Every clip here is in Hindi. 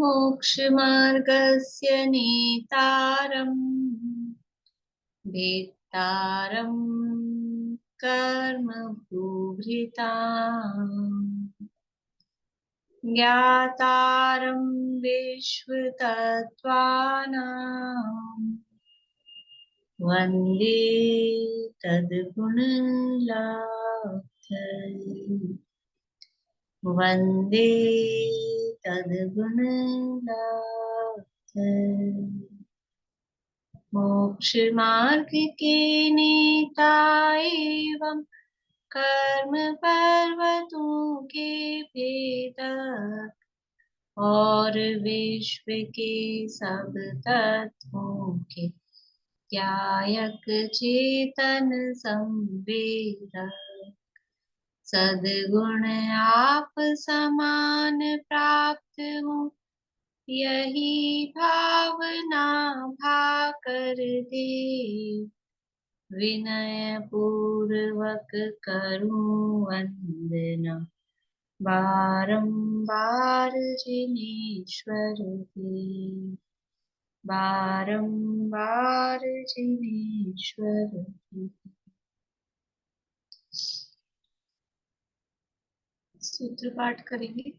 मोक्षमार्गस्य नेतारम् भेत्तारं कर्म भूभृताम् ज्ञातारं विश्वतत्त्वानां वन्दे तद्गुणलाब्धये वन्दे तद्गुणलाब्धये मोक्ष मार्ग के नेता एवं कर्म पर्वतों के भेदक और विश्व के सब तत्वों के ज्ञायक चेतन संवेदक सद्गुण आप समान प्राप्त हो यही भावना भाकर दे विनय पूर्वक करूं वंदना बारंबार जिनेश्वर के बारंबार जिनेश्वर के। सूत्र पाठ करेंगे।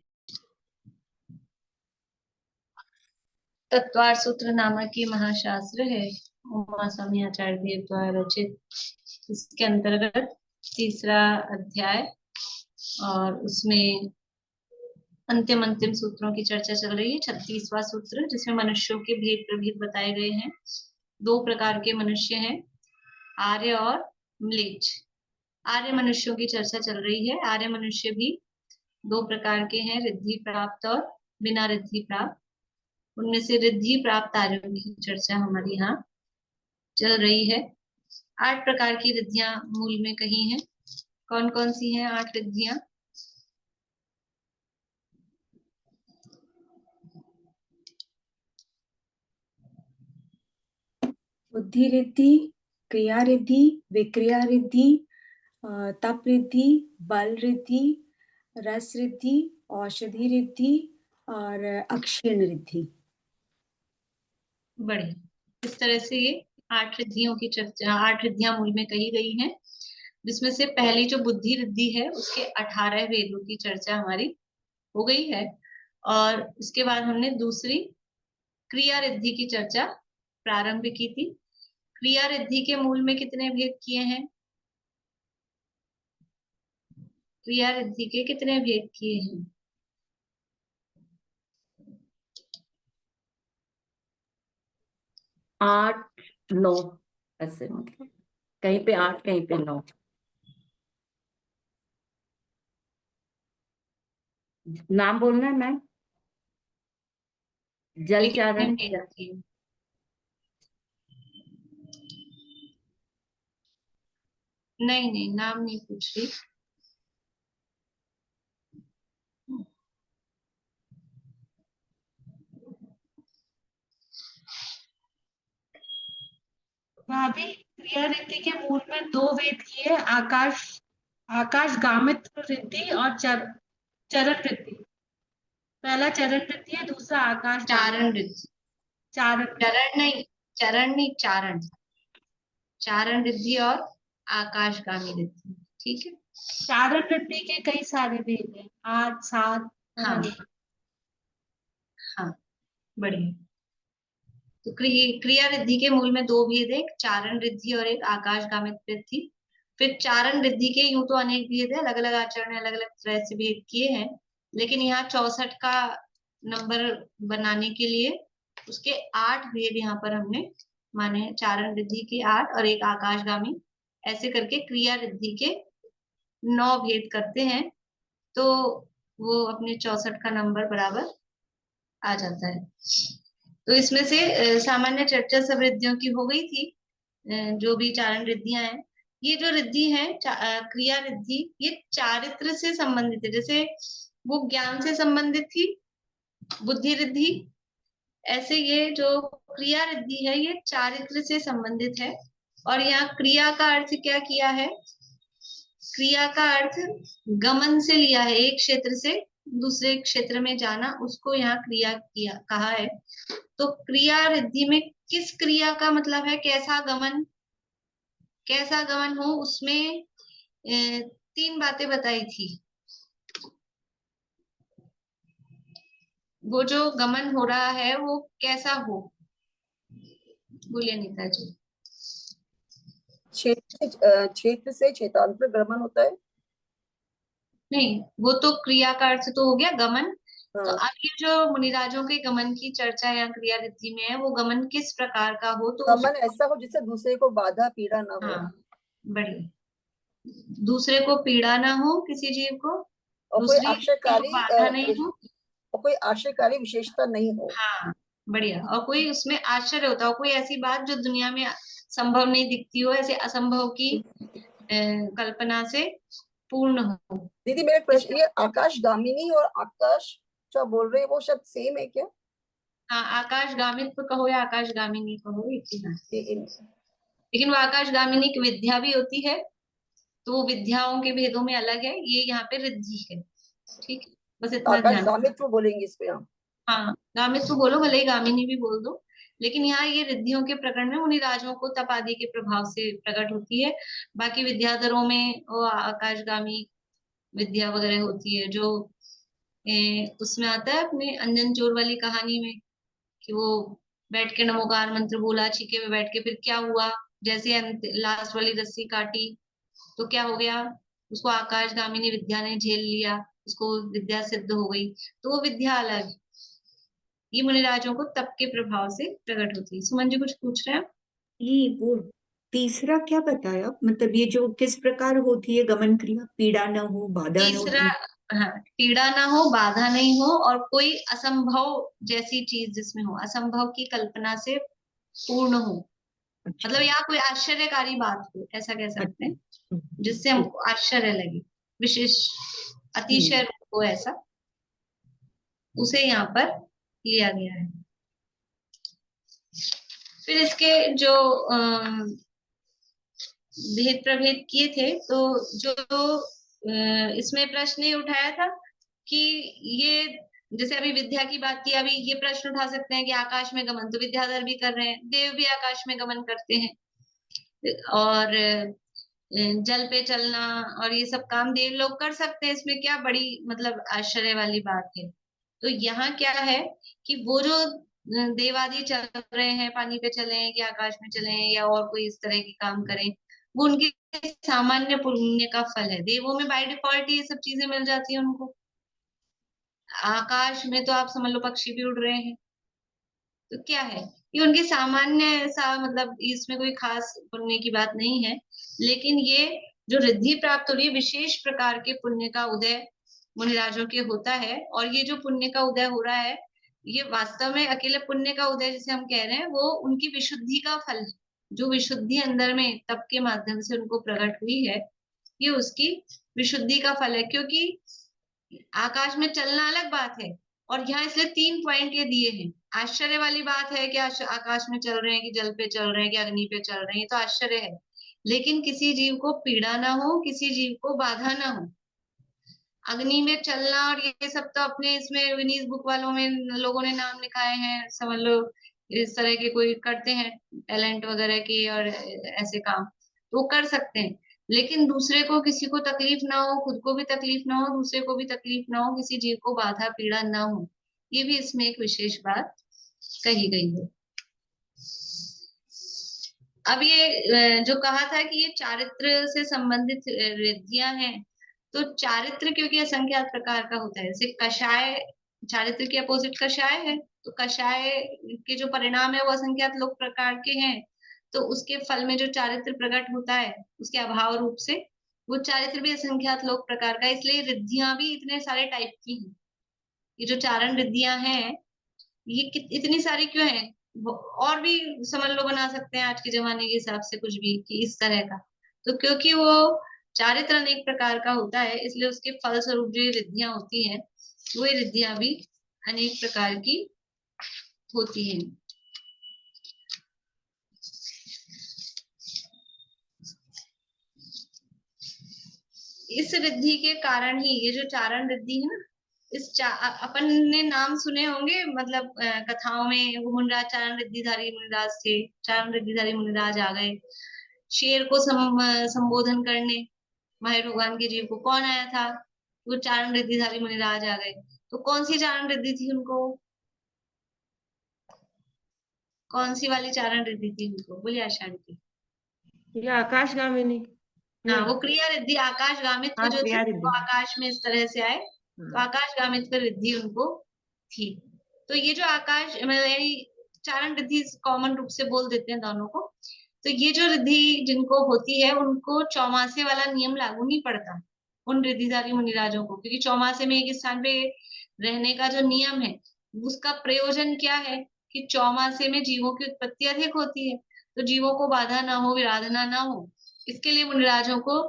तत्वार सूत्र नामक ये महाशास्त्र है, उमा स्वामी आचार्य देव द्वारा रचित। इसके अंतर्गत तीसरा अध्याय और उसमें अंतिम सूत्रों की चर्चा चल रही है। 36वां सूत्र जिसमें मनुष्यों के भेद प्रभेद बताए गए हैं। दो प्रकार के मनुष्य हैं, आर्य और म्लेच्छ। आर्य मनुष्यों की चर्चा चल रही है। आर्य मनुष्य भी दो प्रकार के हैं, रिद्धि प्राप्त और बिना रिद्धि प्राप्त। उनमें से रिद्धि प्राप्त आर्यों की चर्चा हमारी यहाँ चल रही है। 8 प्रकार की रिद्धियां मूल में कही हैं। कौन कौन सी हैं 8 रिद्धियां? बुद्धि रिद्धि, क्रिया रिद्धि, विक्रिया रिद्धि, तप रिद्धि, बल रिद्धि, रस रिद्धि, औषधि रिद्धि और अक्षीण रिद्धि। बढ़िया। इस तरह से ये 8 रिद्धियों की चर्चा, 8 रिद्धियां मूल में कही गई हैं, जिसमें से पहली जो बुद्धि रिद्धि है उसके 18 वेदों की चर्चा हमारी हो गई है। और इसके बाद हमने दूसरी क्रिया रिद्धि की चर्चा प्रारंभ की थी। क्रिया रिद्धि के मूल में कितने भेद किए हैं? क्रिया रिद्धि के कितने भेद किए हैं? 8 9 ऐसे, मतलब कहीं पे 8 कहीं पे 9। नाम बोलना है मैम। जल चारण, नहीं नहीं, नाम नहीं पूछ रही। भाभी, क्रिया रिद्धि के मूल में 2 वेद किए, आकाश गामित रिद्धि और चरण रिद्धि। पहला चरण रिद्धि है, दूसरा आकाश चारण रिद्धि। चरण नहीं, चारण। चारण रिद्धि और आकाशगामी रिद्धि, ठीक है। चारण रिद्धि के कई सारे भेद हैं, 8 7। हाँ हाँ, बढ़िया। तो क्रिया रिद्धि के मूल में 2 भेद है, एक चारण रिद्धि और एक आकाशगामित रिद्धि। फिर चारण रिद्धि के यूं तो अनेक भेद है, अलग अलग आचार्य ने अलग अलग तरह से भेद किए हैं, लेकिन यहाँ 64 का नंबर बनाने के लिए उसके 8 भेद यहाँ पर हमने माने। चारण रिद्धि के 8 और एक आकाशगामी, ऐसे करके क्रिया रिद्धि के 9 भेद करते हैं, तो वो अपने 64 का नंबर बराबर आ जाता है। तो इसमें से सामान्य चर्चा सब रिद्धियों की हो गई थी। जो भी चारण रिद्धियां हैं, ये जो रिद्धि है क्रिया रिद्धि, ये चारित्र से संबंधित है। जैसे वो ज्ञान से संबंधित थी बुद्धि रिद्धि, ऐसे ये जो क्रिया रिद्धि है ये चारित्र से संबंधित है। और यहाँ क्रिया का अर्थ क्या किया है? क्रिया का अर्थ गमन से लिया है, एक क्षेत्र से दूसरे क्षेत्र में जाना, उसको यहाँ क्रिया किया कहा है। तो क्रिया रिद्धि में किस क्रिया का मतलब है कैसा गमन, कैसा गमन हो, उसमें 3 बातें बताई थी। वो जो गमन हो रहा है वो कैसा हो, बोलिए नीता जी। क्षेत्र से क्षेत्रांतर गमन होता है। नहीं, वो तो क्रिया का अर्थ तो हो गया गमन। तो हाँ, अब ये जो मुनिराजों के गमन की चर्चा यहाँ क्रिया रिद्धि में है, वो गमन किस प्रकार का हो, तो गमन ऐसा हो जिससे दूसरे को बाधा पीड़ा ना हो। हाँ, बढ़िया। दूसरे को पीड़ा ना हो किसी जीव को, और कोई दूसरी को आश्चर्यकारी बाधा नहीं हो। और कोई आश्चर्यकारी विशेषता नहीं हो। हाँ, बढ़िया। और कोई उसमें आश्चर्य होता हो, कोई ऐसी बात जो दुनिया में संभव नहीं दिखती हो, ऐसे असंभव की कल्पना से पूर्ण हो। दीदी मेरा प्रश्न ये आकाशगामिनी और आकाश जो आप बोल रहे हैं वो शब्द सेम है क्या? हाँ, आकाशगामित्व कहो या आकाशगामिनी कहो, एक ही बात है। ये लेकिन वो आकाशगामिनी की विद्या भी होती है, तो वो विद्याओं के भेदों में अलग है, ये यहाँ पे रिद्धि है। ठीक है, बस इतना ध्यान। आकाशगामित्व बोलेंगे इस पे हम। हाँ, गामित्व बोलो, भले ही गामिनी भी बोल दो, लेकिन यहाँ ये रिद्धियों के प्रकरण में उन्हीं राजों को तप आदि के प्रभाव से प्रकट होती है। बाकी विद्याधरों में वो आकाशगामी विद्या वगैरह होती है, जो उसमें आता है अपने अंजन चोर वाली कहानी में, कि वो बैठ के नमोकार मंत्र बोला, छीके में बैठ के, फिर क्या हुआ, जैसे लास्ट वाली रस्सी काटी तो क्या हो गया, उसको आकाशगामिनी विद्या ने झेल लिया, उसको विद्या सिद्ध हो गई। तो वो विद्या अलग है, ये मुनिराजों को तप के प्रभाव से प्रकट होती है। सुमन जी कुछ पूछ रहे हैं? ये वो तीसरा क्या बताया, मतलब ये जो किस प्रकार होती है गमन क्रिया, पीड़ा न हो, बाधा न हो। तीसरा, हाँ, पीड़ा ना हो, बाधा नहीं हो, और कोई असंभव जैसी चीज जिसमें हो, असंभव की कल्पना से पूर्ण हो। अच्छा, मतलब यहाँ कोई आश्चर्यकारी बात हो, ऐसा कह सकते हैं, जिससे ठीक। हमको आश्चर्य लगे, विशेष अतिशय रूप हो ऐसा, उसे यहाँ पर लिया गया है। फिर इसके जो भेद प्रभेद किए थे, तो जो इसमें प्रश्न ये उठाया था कि ये, जैसे अभी विद्या की बात की, अभी ये प्रश्न उठा सकते हैं कि आकाश में गमन तो विद्याधर भी कर रहे हैं, देव भी आकाश में गमन करते हैं, और जल पे चलना और ये सब काम देव लोग कर सकते हैं, इसमें क्या बड़ी मतलब आश्चर्य वाली बात है। तो यहाँ क्या है कि वो जो देव आदि चल रहे हैं, पानी पे चले कि आकाश में चले या और कोई इस तरह के काम करें, वो उनके सामान्य पुण्य का फल है। देवों में बाय डिफॉल्ट ये सब चीजें मिल जाती है उनको, आकाश में तो आप समझ लो पक्षी भी उड़ रहे हैं, तो क्या है, ये उनके सामान्य सा, मतलब इसमें कोई खास पुण्य की बात नहीं है। लेकिन ये जो रिद्धि प्राप्त हो रही है, विशेष प्रकार के पुण्य का उदय मुनिराजों के होता है। और ये जो पुण्य का उदय हो रहा है, ये वास्तव में अकेले पुण्य का उदय जिसे हम कह रहे हैं, वो उनकी विशुद्धि का फल है। जो विशुद्धि अंदर में तप के माध्यम से उनको प्रकट हुई है, ये उसकी विशुद्धि का फल है। क्योंकि आकाश में चलना अलग बात है, और यहाँ इसलिए 3 पॉइंट ये दिए हैं। आश्चर्य वाली बात है कि आकाश में चल रहे हैं, कि जल पे चल रहे हैं, कि अग्नि पे चल रहे हैं, तो आश्चर्य है। लेकिन किसी जीव को पीड़ा ना हो, किसी जीव को बाधा ना हो। अग्नि में चलना और ये सब तो अपने इसमें विनीज बुक वालों में लोगों ने नाम लिखाए हैं, समझ लो इस तरह के कोई करते हैं टैलेंट वगैरह की और ऐसे काम, तो वो कर सकते हैं। लेकिन दूसरे को, किसी को तकलीफ ना हो, खुद को भी तकलीफ ना हो, दूसरे को भी तकलीफ ना हो, किसी जीव को बाधा पीड़ा ना हो, ये भी इसमें एक विशेष बात कही गई है। अब ये जो कहा था कि ये चारित्र से संबंधित रिद्धियां हैं, तो चारित्र क्योंकि असंख्यात प्रकार का होता है, जैसे कषाय, चारित्र के अपोजिट कषाय है, तो कषाय के जो परिणाम है वो असंख्यात लोक प्रकार के हैं, तो उसके फल में जो चारित्र प्रकट होता है, उसके अभाव रूप से वो चारित्र भी असंख्यात लोक प्रकार का, इसलिए रिद्धियां भी इतने सारे टाइप की हैं। ये जो चारण रिद्धियां हैं, ये इतनी सारी क्यों है, और भी समझ लो बना सकते हैं आज के जमाने के हिसाब से कुछ भी, कि इस तरह का। तो क्योंकि वो चारित्र अनेक प्रकार का होता है, इसलिए उसके फल स्वरूप जो ये रिद्धियां होती हैं, वो रिद्धियां भी अनेक प्रकार की होती हैं। इस रिद्धि के कारण ही ये जो चारण रिद्धि है ना, अपन ने नाम सुने होंगे, मतलब कथाओं में वो मुनिराज चारण रिद्धिधारी मुनिराज थे। चारण रिद्धिधारी मुनिराज आ गए शेर को संबोधन करने, महावीर भगवान के जीव को। कौन आया था? वो चारण रिद्धिधारी मुनिराज आ गए। तो कौन सी चारण रिद्धि थी उनको? कौन सी वाली चारण रिद्धि थी उनको? बोलिए आशा आंटी। ये आकाशगामिनी हाँ, नहीं। वो क्रिया रिद्धि आकाश गामित्व हाँ, जो थी, क्रिया वो रिद्धि। आकाश में इस तरह से आए, तो हाँ। आकाश गामित्व रिद्धि उनको थी। तो ये जो आकाश यानी चारण रिद्धि कॉमन रूप से बोल देते हैं दोनों को। तो ये जो रिद्धि जिनको होती है उनको चौमासे वाला नियम लागू नहीं पड़ता उन रिद्धिधारी मुनिराजों को, क्योंकि चौमासे में एक स्थान पे रहने का जो नियम है, उसका प्रयोजन क्या है कि चौमासे में जीवों की उत्पत्ति अधिक होती है, तो जीवों को बाधा ना हो, विराधना ना हो, इसके लिए मुनिराजों को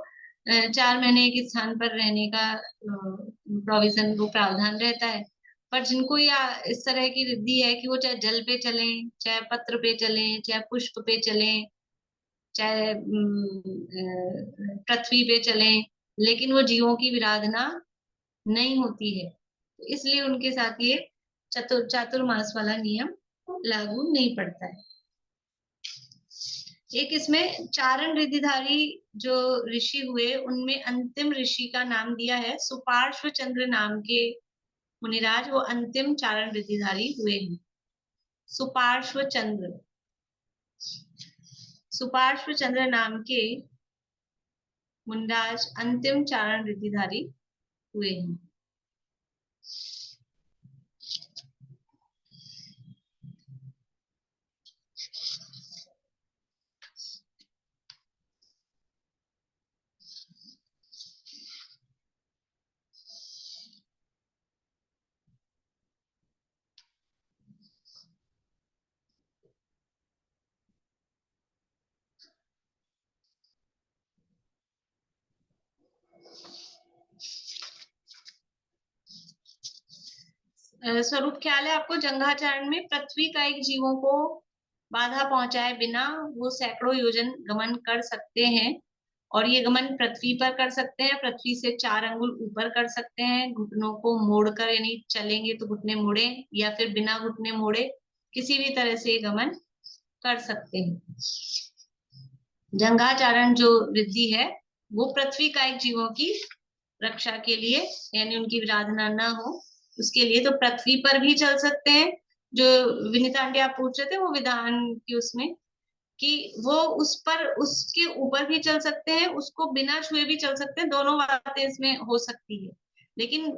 4 महीने एक स्थान पर रहने का प्रोविजन, वो प्रावधान रहता है। पर जिनको या इस तरह की रिद्धि है कि वो चाहे जल पे चलें, चाहे पत्र पे चलें, चाहे पुष्प पे चलें, चाहे पृथ्वी पे चलें, लेकिन वो जीवों की विराधना नहीं होती है, तो इसलिए उनके साथ ये चातुर्मास वाला नियम लागू नहीं पड़ता है। एक इसमें चारण रिद्धिधारी जो ऋषि हुए, उनमें अंतिम ऋषि का नाम दिया है सुपार्श्व चंद्र नाम के मुनिराज, वो अंतिम चारण रिद्धिधारी हुए हैं। सुपार्श्व चंद्र, सुपार्श्व चंद्र नाम के मुनिराज अंतिम चारण रिद्धिधारी हुए हैं। स्वरूप ख्याल है आपको? जंघाचरण में पृथ्वी का एक जीवों को बाधा पहुंचाए बिना वो सैकड़ों योजन गमन कर सकते हैं, और ये गमन पृथ्वी पर कर सकते हैं, पृथ्वी से 4 अंगुल ऊपर कर सकते हैं, घुटनों को मोड़कर, यानी चलेंगे तो घुटने मोड़े या फिर बिना घुटने मोड़े किसी भी तरह से गमन कर सकते हैं। जंघाचारण जो रिद्धि है वो पृथ्वी का एक जीवों की रक्षा के लिए, यानी उनकी विराधना ना हो उसके लिए, तो पृथ्वी पर भी चल सकते हैं। जो विनीता आंटी आप पूछ रहे थे वो विधान की उसमें, कि वो उस पर, उसके ऊपर भी चल सकते हैं, उसको बिना छुए भी चल सकते हैं, दोनों बातें इसमें हो सकती है। लेकिन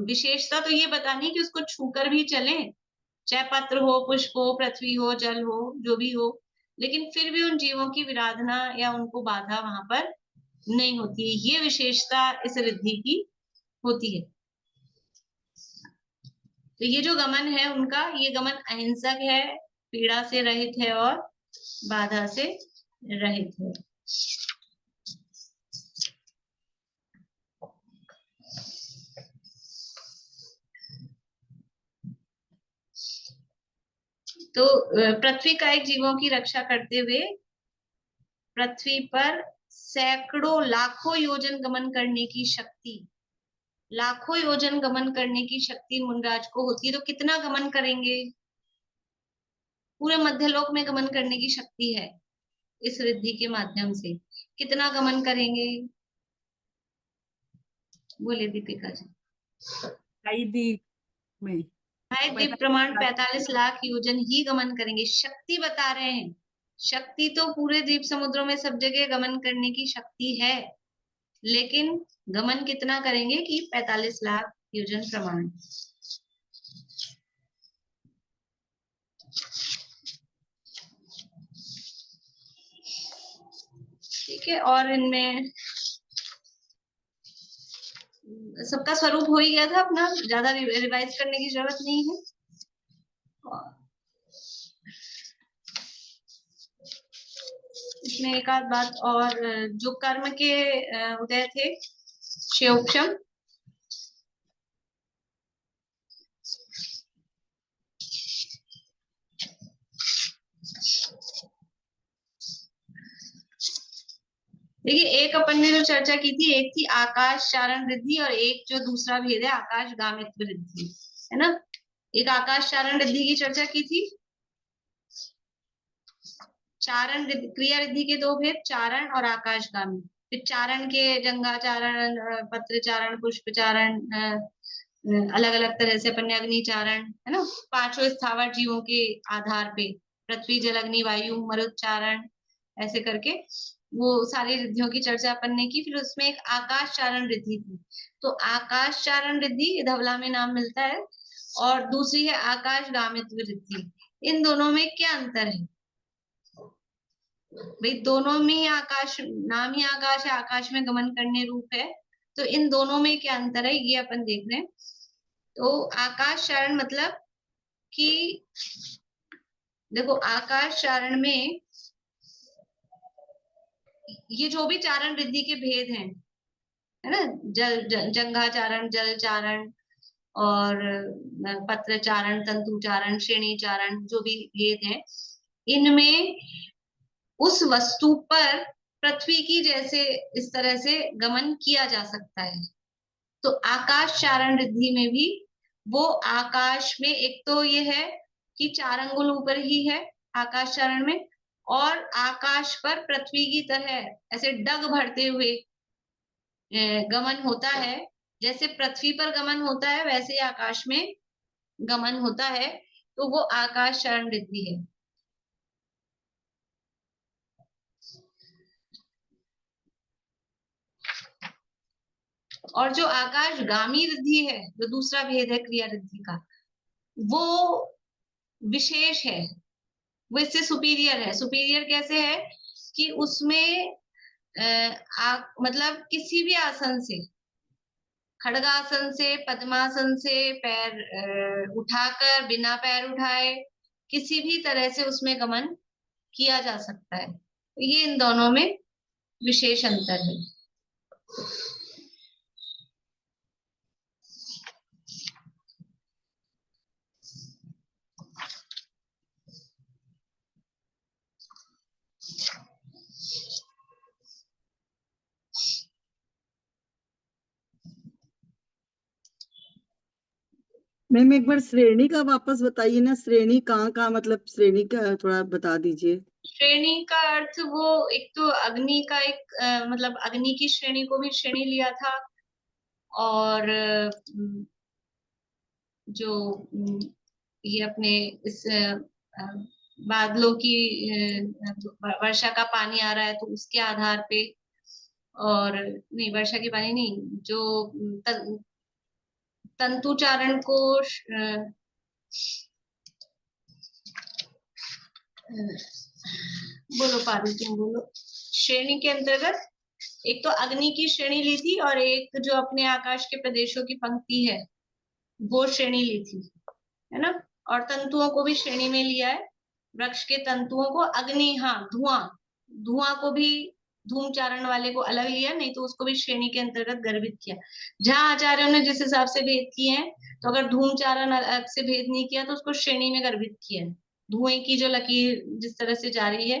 विशेषता तो ये बतानी है कि उसको छूकर भी चलें, चाहे पत्र हो, पुष्प हो, पृथ्वी हो, जल हो, जो भी हो, लेकिन फिर भी उन जीवों की विराधना या उनको बाधा वहां पर नहीं होती है। ये विशेषता इस रिद्धि की होती है। तो ये जो गमन है उनका, ये गमन अहिंसक है, पीड़ा से रहित है और बाधा से रहित है। तो पृथ्वी का एक जीवों की रक्षा करते हुए पृथ्वी पर सैकड़ों लाखों योजन गमन करने की शक्ति, लाखों योजन गमन करने की शक्ति मुनिराज को होती है। तो कितना गमन करेंगे? पूरे मध्यलोक में गमन करने की शक्ति है इस रिद्धि के माध्यम से। कितना गमन करेंगे? बोले दीपिका जी। प्रायद्वीप में प्रायद्वीप प्रमाण 45 लाख योजन ही गमन करेंगे। शक्ति बता रहे हैं, शक्ति तो पूरे द्वीप समुद्रों में सब जगह गमन करने की शक्ति है, लेकिन गमन कितना करेंगे कि 45 लाख योजन प्रमाण। ठीक है, और इनमें सबका स्वरूप हो ही गया था अपना, ज्यादा रिवाइज करने की जरूरत नहीं है। इसमें एक आध बात और, जो कर्म के उदय थे, क्षयोक्षम, देखिए, एक अपन ने जो चर्चा की थी, एक थी आकाश चारण रिद्धि और एक जो दूसरा भेद है आकाश गामित्व रिद्धि, है ना। एक आकाश चारण रिद्धि की चर्चा की थी। चारण क्रिया रिद्धि के दो भेद, चारण और आकाशगामी। फिर चारण के जंगाचारण, पत्रचारण, पुष्पचारण, अलग अलग तरह से अपन ने अग्नि चारण, है ना, पांचों स्थावर जीवों के आधार पे, पृथ्वी जल अग्नि वायु मरुत चारण, ऐसे करके वो सारी रिद्धियों की चर्चा अपन ने की। फिर उसमें एक आकाश चारण रिद्धि थी। तो आकाश चारण रिद्धि धवला में नाम मिलता है, और दूसरी है आकाश गामित्व रिद्धि। इन दोनों में क्या अंतर है भाई? दोनों में ही आकाश, नाम ही आकाश है, आकाश में गमन करने रूप है, तो इन दोनों में क्या अंतर है ये अपन देख रहे हैं। तो आकाश चारण मतलब कि देखो, आकाश चारण में ये जो भी चारण रिद्धि के भेद हैं, है ना, जंघाचारण, जल चारण और पत्र चारण, तंतु चारण, श्रेणी चारण, जो भी भेद है, इनमें उस वस्तु पर पृथ्वी की जैसे इस तरह से गमन किया जा सकता है। तो आकाश चारण रिद्धि में भी वो आकाश में, एक तो ये है कि 4 अंगुल ऊपर ही है आकाश चारण में, और आकाश पर पृथ्वी की तरह ऐसे डग भरते हुए गमन होता है। जैसे पृथ्वी पर गमन होता है वैसे ही आकाश में गमन होता है, तो वो आकाश चारण रिद्धि है। और जो आकाशगामी रिद्धि है, जो दूसरा भेद है क्रिया रिद्धि का, वो विशेष है, वो इससे सुपीरियर है। सुपीरियर कैसे है कि उसमें मतलब किसी भी आसन से, खड़गासन से, पद्मासन से, पैर उठाकर, बिना पैर उठाए, किसी भी तरह से उसमें गमन किया जा सकता है। तो ये इन दोनों में विशेष अंतर है। मैम एक बार श्रेणी का वापस बताइए ना, श्रेणी कहाँ कहाँ, मतलब श्रेणी का थोड़ा बता दीजिए। श्रेणी का अर्थ वो, एक तो अग्नि का एक मतलब अग्नि की श्रेणी को भी श्रेणी लिया था, और जो ये अपने इस बादलों की वर्षा का पानी आ रहा है तो उसके आधार पे, और नहीं, वर्षा की पानी नहीं, जो तंतुचारण को बोलो पारू, तुम बोलो। श्रेणी के अंतर्गत एक तो अग्नि की श्रेणी ली थी, और एक जो अपने आकाश के प्रदेशों की पंक्ति है वो श्रेणी ली थी, है ना। और तंतुओं को भी श्रेणी में लिया है। वृक्ष के तंतुओं को, अग्नि, हाँ, धुआं, धुआं को भी, धूम चारण वाले को अलग लिया, नहीं तो उसको भी श्रेणी के अंतर्गत गर्भित किया। जहां आचार्यों ने जिस हिसाब से भेद किए हैं, तो अगर धूम चारण अलग से भेद नहीं किया तो उसको श्रेणी में गर्भित किया है। धुएं की जो लकीर जिस तरह से जा रही है,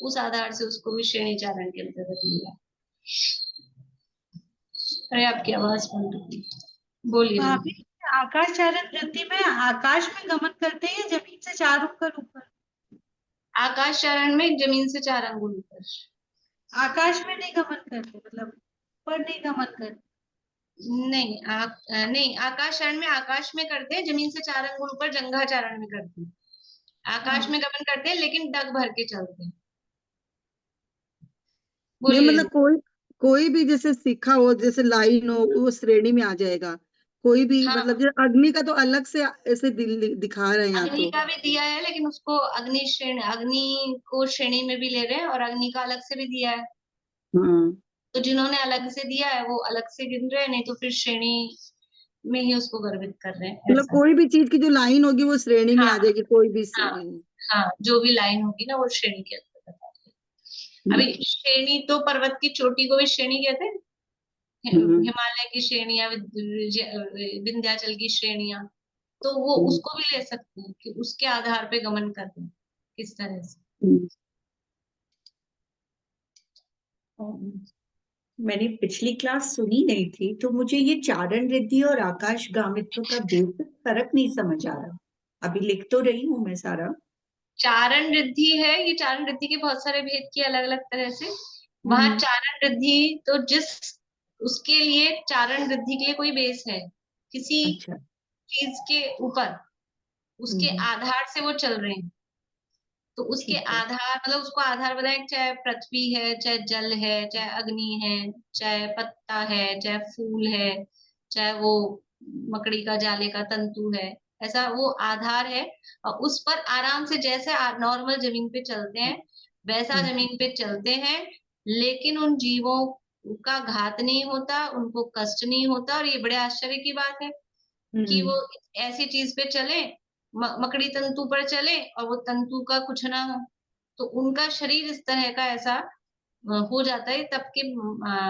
उस आधार से उसको भी श्रेणी चारण के अंतर्गत लिया। अरे आपकी आवाज बंद हो गई, बोलिए। भाभी, आकाश चारण वृत्ति में आकाश में गमन करते हैं या जमीन से 4 अंगुल ऊपर? आकाश चारण में जमीन से 4 अंगुल ऊपर। आकाश में नहीं गमन करते, मतलब ऊपर नहीं गमन करते? नहीं, नहीं, आकाश चारण में आकाश में करते हैं, जमीन से 4 अंगुल ऊपर जंघा चारण में करते हैं। आकाश में गमन करते हैं लेकिन डग भर के चलते हैं। नहीं बोलिए। मतलब कोई कोई भी जैसे सीखा हो, जैसे लाइन हो, वो श्रेणी में आ जाएगा। कोई भी हाँ, मतलब जैसे अग्नि का तो अलग से ऐसे दिखा रहे हैं यहाँ अग्नि तो। का भी दिया है, लेकिन उसको अग्नि श्रेणी, अग्नि को श्रेणी में भी ले रहे हैं, और अग्नि का अलग से भी दिया है। हाँ तो जिन्होंने अलग से दिया है वो अलग से गिन रहे हैं, नहीं तो फिर श्रेणी में ही उसको गर्भित कर रहे हैं, मतलब ऐसा। कोई भी चीज की जो लाइन होगी वो श्रेणी में आ हाँ, जाएगी, कोई भी हाँ, श्रेणी। हाँ, जो भी लाइन होगी ना वो श्रेणी के अंतर्गत आती है। अभी श्रेणी तो पर्वत की चोटी को भी श्रेणी कहते हैं, हम्म, हिमालय की श्रेणियां, विंध्याचल की श्रेणियां, तो वो हम्म, उसको भी ले सकते हैं कि उसके आधार पे गमन करते हैं किस तरह से। हम्म। मैंने पिछली क्लास सुनी नहीं थी, तो मुझे ये चारण रिद्धि और आकाश गामित्व का बेसिक फर्क नहीं समझ आ रहा। अभी लिख तो रही हूँ मैं सारा। चारण रिद्धि है, ये चारण रिद्धि के बहुत सारे भेद किए अलग अलग तरह से। वहां चारण रिद्धि तो जिस उसके लिए चारण रिद्धि के लिए कोई बेस है, किसी अच्छा। चीज के ऊपर उसके आधार से वो चल रहे हैं, तो उसके ठीक है। आधार मतलब उसको आधार बनाए, चाहे पृथ्वी है, चाहे जल है, चाहे अग्नि है, चाहे पत्ता है, चाहे फूल है, चाहे वो मकड़ी का जाले का तंतु है, ऐसा वो आधार है। और उस पर आराम से जैसे नॉर्मल जमीन पे चलते हैं वैसा जमीन पे चलते हैं, लेकिन उन जीवों का घात नहीं होता, उनको कष्ट नहीं होता। और ये बड़े आश्चर्य की बात है कि वो ऐसी चीज पे चले, मकड़ी तंतु पर चले और वो तंतु का कुछ ना हो, तो उनका शरीर इस तरह का ऐसा हो जाता है, तब के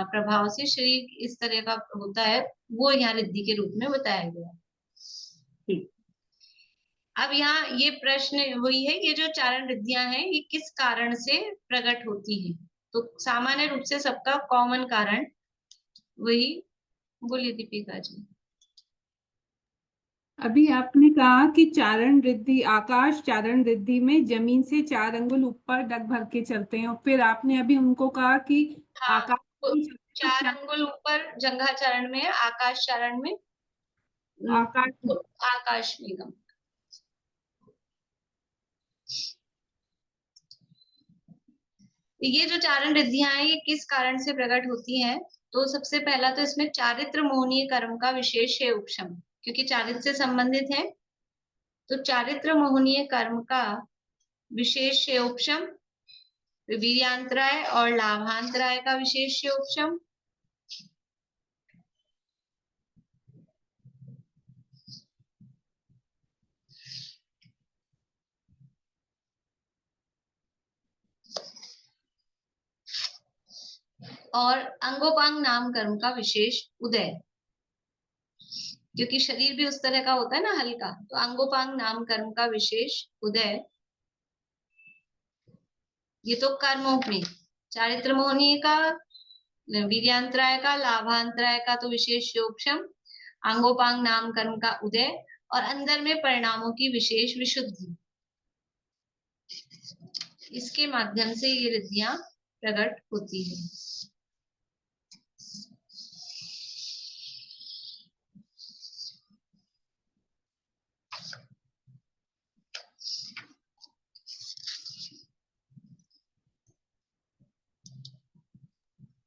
प्रभाव से शरीर इस तरह का होता है, वो यहाँ रिद्धि के रूप में बताया गया है। ठीक। अब यहाँ ये प्रश्न वही है, ये जो चारण रिद्धियां हैं ये किस कारण से प्रकट होती है? तो सामान्य रूप से सबका कॉमन कारण वही, बोलिए दीपिका जी। अभी आपने कहा कि चारण रिद्धि, आकाश चारण रिद्धि में जमीन से 4 अंगुल ऊपर डग भर के चलते हैं, और फिर आपने अभी उनको कहा कि हाँ, आकाश तो में चलते तो 4 क्या अंगुल ऊपर जंघा चारण में है, आकाश चारण में आकाश में? तो आकाश में गम। ये जो चारण रिद्धियां हैं ये किस कारण से प्रकट होती हैं? तो सबसे पहला तो इसमें चारित्र मोहनीय कर्म का विशेष है उपशम, क्योंकि चारित्र से संबंधित है, तो चारित्र मोहनीय कर्म का विशेष है उपशम, वीर्यांतराय और लाभांतराय का विशेष है उपशम, और अंगोपांग नाम कर्म का विशेष उदय, क्योंकि शरीर भी उस तरह का होता है ना हल्का, तो अंगोपांग नाम कर्म का विशेष उदय। ये तो कर्मों में चारित्र मोहनीय का, वीर्यांतराय का, लाभांतराय का तो विशेष योगक्षम, अंगोपांग नाम कर्म का उदय, और अंदर में परिणामों की विशेष विशुद्धि, इसके माध्यम से ये रिद्धियां प्रकट होती है।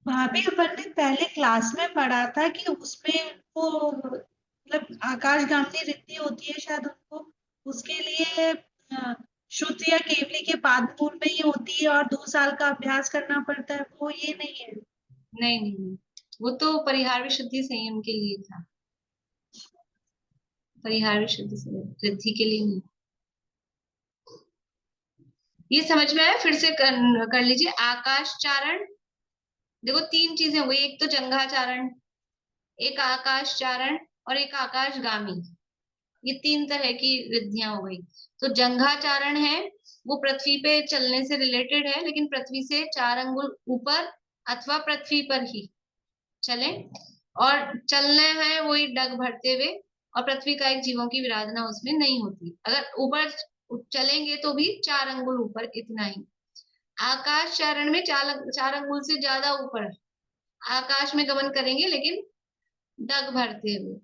भाभी अपन ने पहले क्लास में पढ़ा था कि उसमें वो मतलब आकाशगामी रिद्धि होती है शायद उनको, उसके लिए शुद्ध या केवली के पादपूर में ही होती है और 2 साल का अभ्यास करना पड़ता है, वो ये नहीं है? नहीं नहीं नहीं, वो तो परिहार विशुद्धि संयम के लिए था, परिहार विशुद्धि रिद्धि के लिए नहीं। ये समझ में आया? फिर से कर लीजिए। आकाश चारण, देखो 3 चीजें हो गई, एक तो जंघा चारण, एक आकाश चारण और एक आकाशगामी, ये 3 तरह की रिद्धियां हो गई। तो जंघा चारण है वो पृथ्वी पे चलने से रिलेटेड है, लेकिन पृथ्वी से 4 अंगुल ऊपर अथवा पृथ्वी पर ही चले, और चलना है वही डग भरते हुए, और पृथ्वी का एक जीवों की विराधना उसमें नहीं होती। अगर ऊपर चलेंगे तो भी 4 अंगुल ऊपर, इतना ही। आकाश चारण में 4 अंगुल से ज्यादा ऊपर आकाश में गमन करेंगे, लेकिन डग भरते हुए।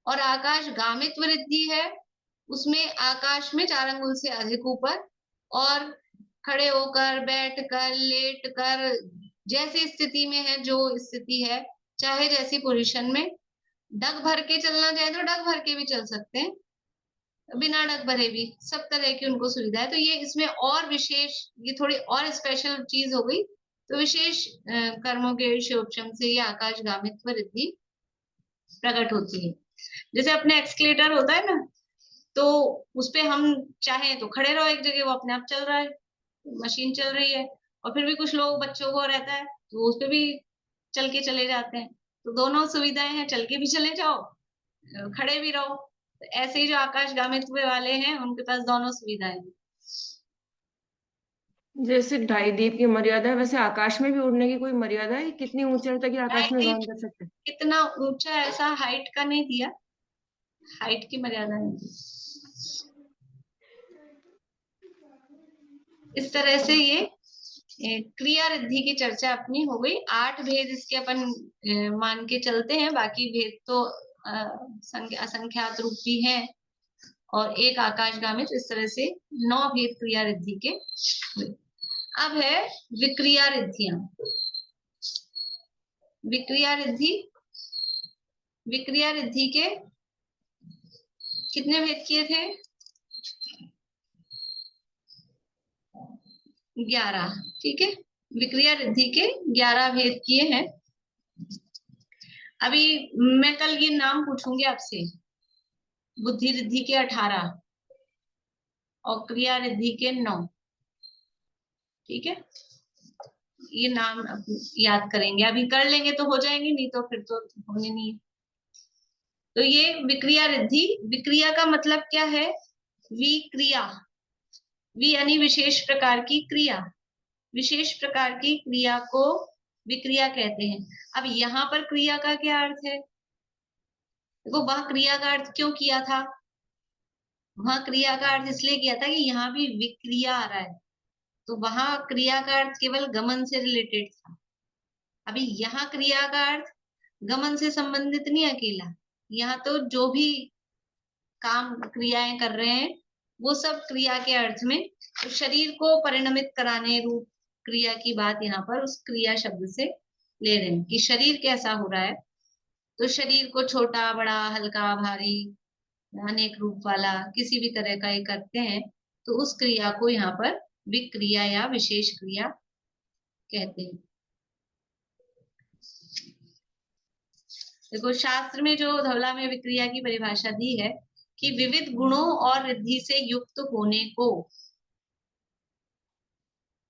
और आकाश गामित्व रिद्धि है, उसमें आकाश में 4 अंगुल से अधिक ऊपर, और खड़े होकर, बैठकर, लेटकर, जैसी स्थिति में है, जो स्थिति है, चाहे जैसी पोजीशन में, डग भर के चलना चाहे तो डग भर के भी चल सकते हैं, बिना डग भरे भी, सब तरह की उनको सुविधा है। तो ये इसमें और विशेष, ये थोड़ी और स्पेशल चीज हो गई, तो विशेष कर्मों के विषयोपशम से ये आकाश गामित्व रिद्धि प्रकट होती है। जैसे अपने एक्सकलेटर होता है ना, तो उसपे हम चाहे तो खड़े रहो एक जगह, वो अपने आप चल रहा है, मशीन चल रही है। और फिर भी कुछ लोग, बच्चों को रहता है तो उस पे भी चल के चले जाते हैं, तो दोनों सुविधाएं हैं, चल के भी चले जाओ, खड़े भी रहो। तो ऐसे ही जो आकाश गामित्व वाले हैं उनके पास दोनों सुविधाएं हैं। जैसे ढाई दीप की मर्यादा है, वैसे आकाश में भी उड़ने की कोई मर्यादा है? कितनी ऊंचाई तक ये आकाश में गमन कर सकते हैं? कितना ऊंचा, ऐसा हाइट का नहीं दिया, हाइट की मर्यादा नहीं दी। इस तरह से ये क्रिया रिद्धि की चर्चा अपनी हो गई। 8 भेद इसके अपन मान के चलते हैं, बाकी भेद तो असंख्यात रूप भी हैं, और एक आकाशगामित, इस तरह से 9 भेद क्रिया रिद्धि के हुए। अब है विक्रिया रिद्धियां। विक्रिया रिद्धि, विक्रिया रिद्धि के कितने भेद किए थे? 11, ठीक है। विक्रिया रिद्धि के 11 भेद किए हैं। अभी मैं कल ये नाम पूछूंगी आपसे। बुद्धि रिद्धि के 18 और क्रिया रिद्धि के 9, ठीक है। ये नाम याद करेंगे, अभी कर लेंगे तो हो जाएंगे, नहीं तो फिर तो होने नहीं है। तो ये विक्रिया रिद्धि, विक्रिया का मतलब क्या है? विक्रिया, वि यानी विशेष प्रकार की क्रिया, विशेष प्रकार की क्रिया को विक्रिया कहते हैं। अब यहाँ पर क्रिया का क्या अर्थ है? देखो, वह क्रिया का अर्थ क्यों किया था? वहां क्रिया का अर्थ इसलिए किया था कि यहाँ भी विक्रिया आ रहा है, तो वहां क्रिया का अर्थ केवल गमन से रिलेटेड था। अभी यहाँ क्रिया का अर्थ गमन से संबंधित नहीं अकेला, यहाँ तो जो भी काम क्रियाएं कर रहे हैं वो सब क्रिया के अर्थ में, तो शरीर को परिणमित कराने रूप क्रिया की बात यहाँ पर उस क्रिया शब्द से ले रहे हैं कि शरीर कैसा हो रहा है। तो शरीर को छोटा, बड़ा, हल्का, भारी, अनेक रूप वाला, किसी भी तरह का ये करते हैं, तो उस क्रिया को यहाँ पर विक्रिया या विशेष क्रिया कहते हैं। देखो, शास्त्र में जो धवला में विक्रिया की परिभाषा दी है कि विविध गुणों और रिद्धि से युक्त होने को,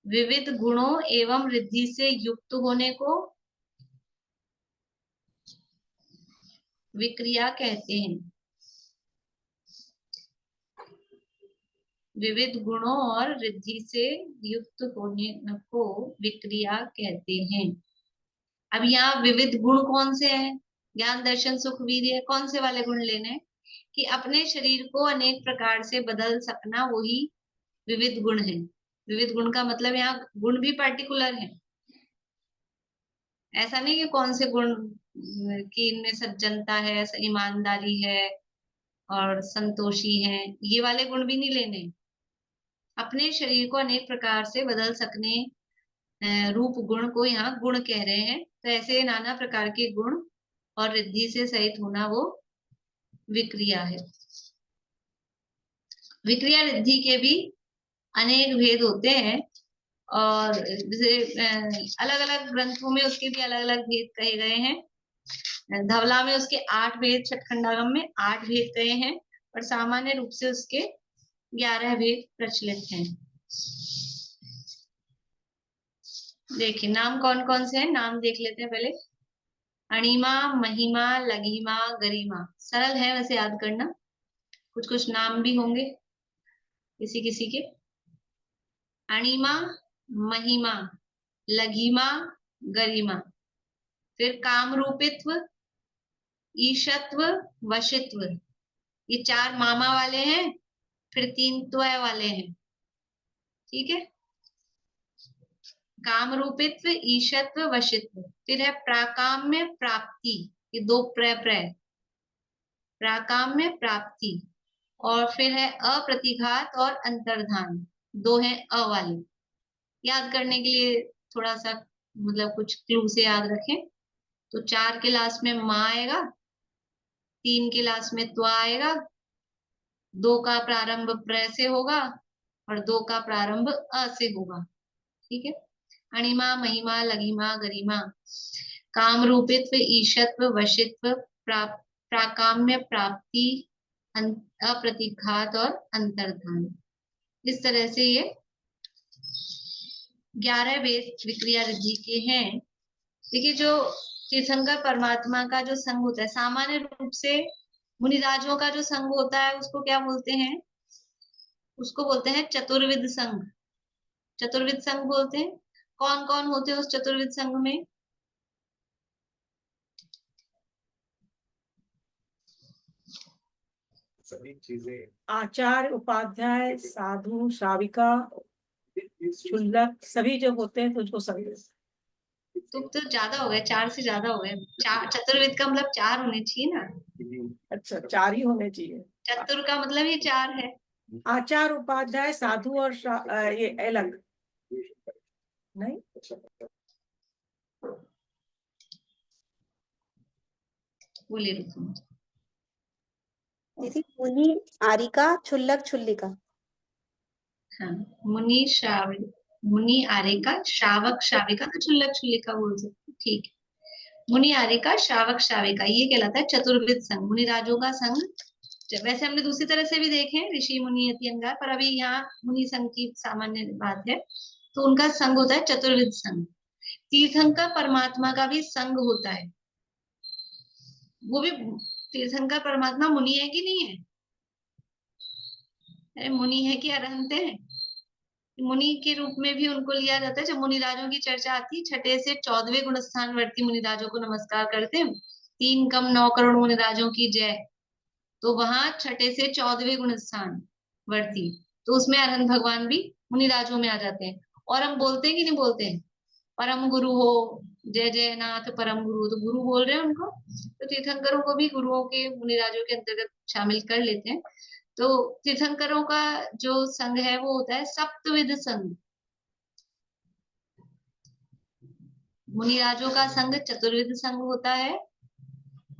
विविध गुणों एवं रिद्धि से युक्त होने को विक्रिया कहते हैं। विविध गुणों और रिद्धि से युक्त होने को विक्रिया कहते हैं। अब यहाँ विविध गुण कौन से हैं? ज्ञान, दर्शन, सुख, वीर्य, कौन से वाले गुण लेने हैं? कि अपने शरीर को अनेक प्रकार से बदल सकना, वही विविध गुण है। विविध गुण का मतलब यहाँ गुण भी पार्टिकुलर है, ऐसा नहीं कि कौन से गुण कि इनमें सज्जनता है, ईमानदारी है और संतोषी है, ये वाले गुण भी नहीं लेने। अपने शरीर को अनेक प्रकार से बदल सकने रूप गुण को यहाँ गुण कह रहे हैं। तो ऐसे नाना प्रकार के गुण और रिद्धि से सहित होना वो विक्रिया है। विक्रिया रिद्धि के भी अनेक भेद होते हैं, और जैसे अलग अलग ग्रंथों में उसके भी अलग अलग भेद कहे गए हैं। धवला में उसके 8 भेद, छठखंडागम में 8 भेद कहे हैं, और सामान्य रूप से उसके 11 भेद प्रचलित हैं। देखिए नाम कौन कौन से हैं, नाम देख लेते हैं पहले। अणिमा, महिमा, लघिमा, गरिमा। सरल है वैसे याद करना, कुछ कुछ नाम भी होंगे किसी किसी के। अणिमा, महिमा, लघिमा, गरिमा। फिर काम रूपित्व, ईशत्व, वशित्व, ये 4 मामा वाले हैं, फिर 3 त्वय वाले हैं, ठीक है। काम रूपित्व, ईशत्व, वशित्व। फिर है प्राकाम्य प्राप्ति, ये 2 प्रय, प्राकाम्य प्राप्ति। और फिर है अप्रतिघात और अंतर्धान, 2 है अ वाले। याद करने के लिए थोड़ा सा मतलब कुछ क्लू से याद रखें। तो 4 के लास्ट में माँ आएगा, 3 के लास्ट में त्वा आएगा, 2 का प्रारंभ प्र से होगा और 2 का प्रारंभ अ से होगा, ठीक है। अणिमा, महिमा, लघिमा, गरिमा। काम रूपित्व, ईशत्व, वशित्व, प्राकाम्य प्राप्ति, अप्रतिघात और अंतर्धान। इस तरह से ये 11 भेद विक्रिया रिद्धि के हैं। देखिए, जो तीर्थंकर परमात्मा का जो संग होता है, सामान्य रूप से मुनिराजों का जो संग होता है उसको क्या बोलते हैं? उसको बोलते हैं चतुर्विध संग। चतुर्विध संघ बोलते हैं। कौन कौन होते हैं उस चतुर्विध संघ में? सभी चीजें आचार्य, उपाध्याय, साधु, श्राविका, क्षुल्लक सभी जो होते हैं तो उसको संघ। तो ज्यादा हो गए, 4 से ज्यादा हो गए। चतुर्विद का मतलब 4 होने चाहिए ना। अच्छा 4 ही होने चाहिए। चतुर का मतलब ही 4 है। आचार्य, उपाध्याय, साधु और ये अलग नहीं। बोलिए रुको। दीदी मुनि, आरिका, क्षुल्लक, क्षुल्लिका। हाँ, मुनि, श्राविक, मुनि, आरिका, श्रावक, श्राविका, तो क्षुल्लक क्षुल्लिका बोल सकते। ठीक है, मुनि, आरिका, श्रावक, श्राविका, ये कहलाता है चतुर्विद संघ, मुनि राजों का संघ। वैसे हमने दूसरी तरह से भी देखे हैं, ऋषि, मुनि, यति, अंगार, पर अभी यहाँ मुनि संघ की सामान्य बात है, तो उनका संघ होता है चतुर्विद संघ। तीर्थंकर परमात्मा का भी संघ होता है। वो भी तीर्थंकर परमात्मा मुनि है कि नहीं है? अरे मुनि है कि अरहंत है? मुनि के रूप में भी उनको लिया जाता है। जब मुनिराजों की चर्चा आती है, 6 से 14वें गुण स्थान वर्ती मुनिराजों को नमस्कार करते हैं। 3 कम 9 करोड़ मुनिराजों की जय, तो वहां 6 से 14वें गुण स्थान वर्ती, तो उसमें अरहंत भगवान भी मुनिराजों में आ जाते हैं। और हम बोलते हैं कि नहीं बोलते हैं, परम गुरु हो, जय जय नाथ परम गुरु, तो गुरु बोल रहे हैं उनको। तो तीर्थंकरों को भी गुरुओं के, मुनिराजों के अंतर्गत शामिल कर लेते हैं। तो तीर्थंकरों का जो संघ है वो होता है सप्तविध संघ। मुनिराजों का संघ चतुर्विध संघ होता है,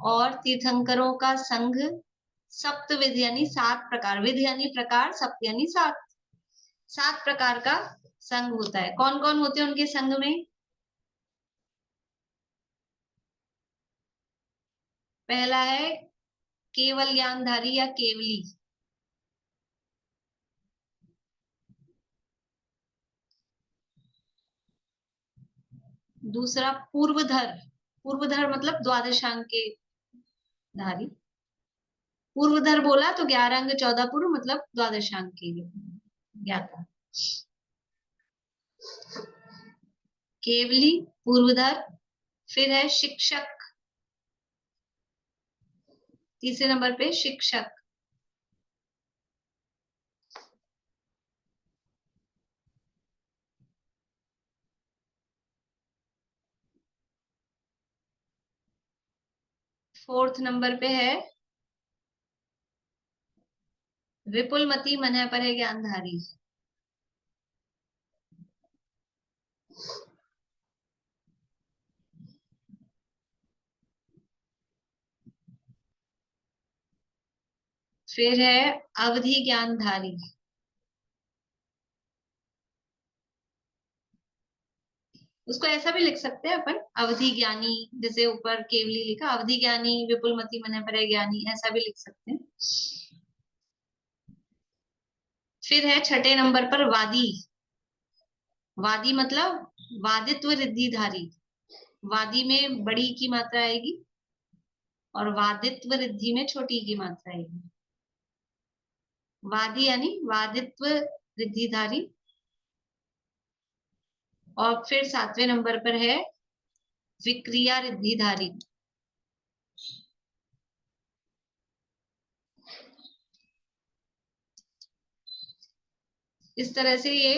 और तीर्थंकरों का संघ सप्तविध यानी 7 प्रकार, विध यानी प्रकार, सप्त यानी 7, 7 प्रकार का संघ होता है। कौन कौन होते हैं उनके संघ में? पहला है केवल ज्ञानधारी या केवली। दूसरा पूर्वधर, पूर्वधर मतलब द्वादशांग के धारी। पूर्वधर बोला तो 11 अंग 14 पूर्व मतलब द्वादशांग के ज्ञाता। केवली, पूर्वधर, फिर है शिक्षक, तीसरे नंबर पे शिक्षक। फोर्थ नंबर पे है विपुलमती, मन पर है ज्ञानधारी। फिर है अवधि ज्ञानधारी। उसको ऐसा भी लिख सकते हैं अपन, अवधि ज्ञानी, जैसे ऊपर केवली लिखा, अवधि ज्ञानी, विपुलमती, मन पर है ज्ञानी, ऐसा भी लिख सकते हैं। फिर है 6 नंबर पर वादी। वादी मतलब वादित्व रिद्धिधारी। वादी में बड़ी की मात्रा आएगी और वादित्व रिद्धि में छोटी की मात्रा आएगी। वादी यानी वादित्व रिद्धिधारी। और फिर 7वें नंबर पर है विक्रिया रिद्धिधारी। इस तरह से ये